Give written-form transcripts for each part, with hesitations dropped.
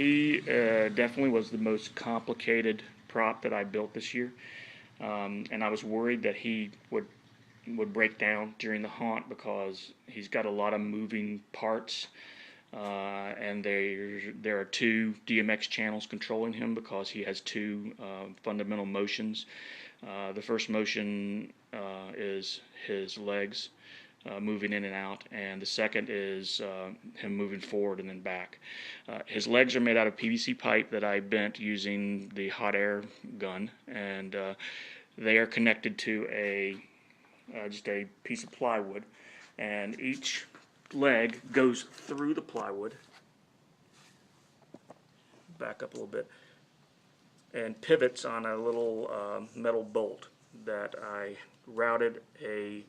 He definitely was the most complicated prop that I built this year, and I was worried that he would break down during the haunt because he's got a lot of moving parts, and there are two DMX channels controlling him because he has two fundamental motions. The first motion is his legs moving in and out, and the second is him moving forward and then back. His legs are made out of PVC pipe that I bent using the hot air gun, and they are connected to just a piece of plywood, and each leg goes through the plywood, back up a little bit, and pivots on a little metal bolt that I routed a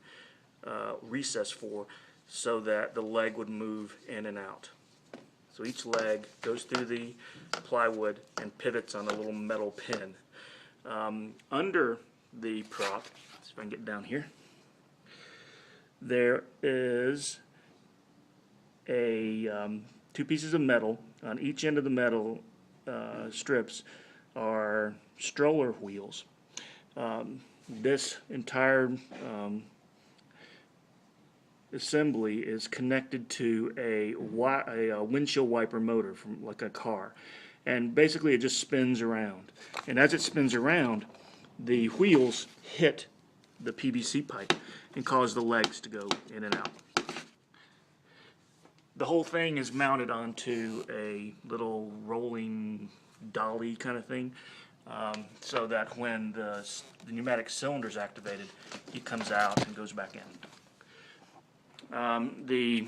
recess for so that the leg would move in and out. So each leg goes through the plywood and pivots on a little metal pin. Under the prop, let's see if I can get down here, there is two pieces of metal. On each end of the metal strips are stroller wheels. This entire assembly is connected to a windshield wiper motor from like a car, and basically it just spins around, and as it spins around the wheels hit the PVC pipe and cause the legs to go in and out. The whole thing is mounted onto a little rolling dolly kind of thing, so that when the pneumatic cylinder is activated, he comes out and goes back in. The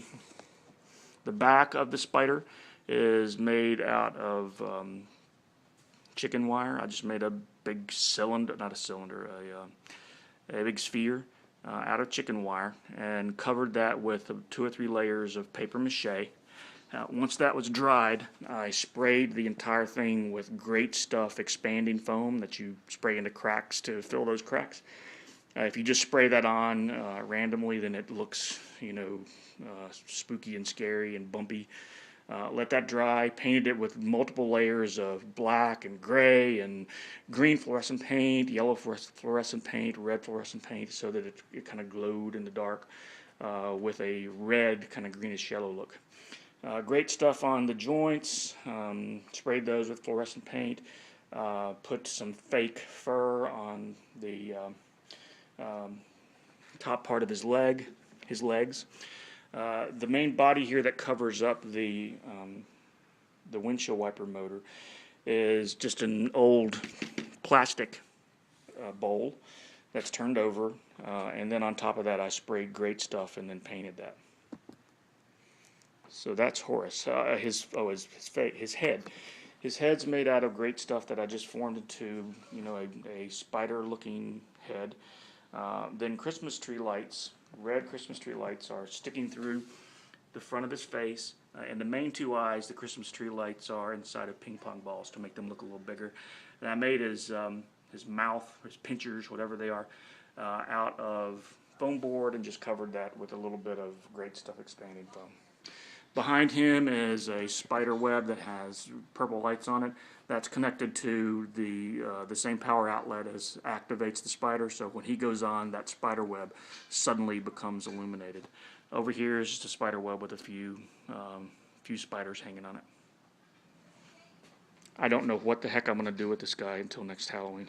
back of the spider is made out of chicken wire. I just made a big cylinder, not a cylinder, a big sphere out of chicken wire, and covered that with 2 or 3 layers of paper mache. Once that was dried, I sprayed the entire thing with Great Stuff expanding foam that you spray into cracks to fill those cracks. If you just spray that on randomly, then it looks, spooky and scary and bumpy. Let that dry, painted it with multiple layers of black and gray and green fluorescent paint, yellow fluorescent paint, red fluorescent paint, so that it kind of glowed in the dark with a red kind of greenish yellow look. Great Stuff on the joints, sprayed those with fluorescent paint, put some fake fur on the top part of his legs. The main body here that covers up the windshield wiper motor is just an old plastic bowl that's turned over, and then on top of that I sprayed Great Stuff and then painted that. So that's Horace. His head. His head's made out of Great Stuff that I just formed into, a spider-looking head. Then Christmas tree lights, red Christmas tree lights, are sticking through the front of his face, and the main 2 eyes, the Christmas tree lights, are inside of ping pong balls to make them look a little bigger. And I made his mouth, his pinchers, whatever they are, out of foam board, and just covered that with a little bit of Great Stuff expanding foam. Behind him is a spider web that has purple lights on it. That's connected to the same power outlet as activates the spider, so when he goes on, that spider web suddenly becomes illuminated. Over here is just a spider web with a few spiders hanging on it. I don't know what the heck I'm going to do with this guy until next Halloween.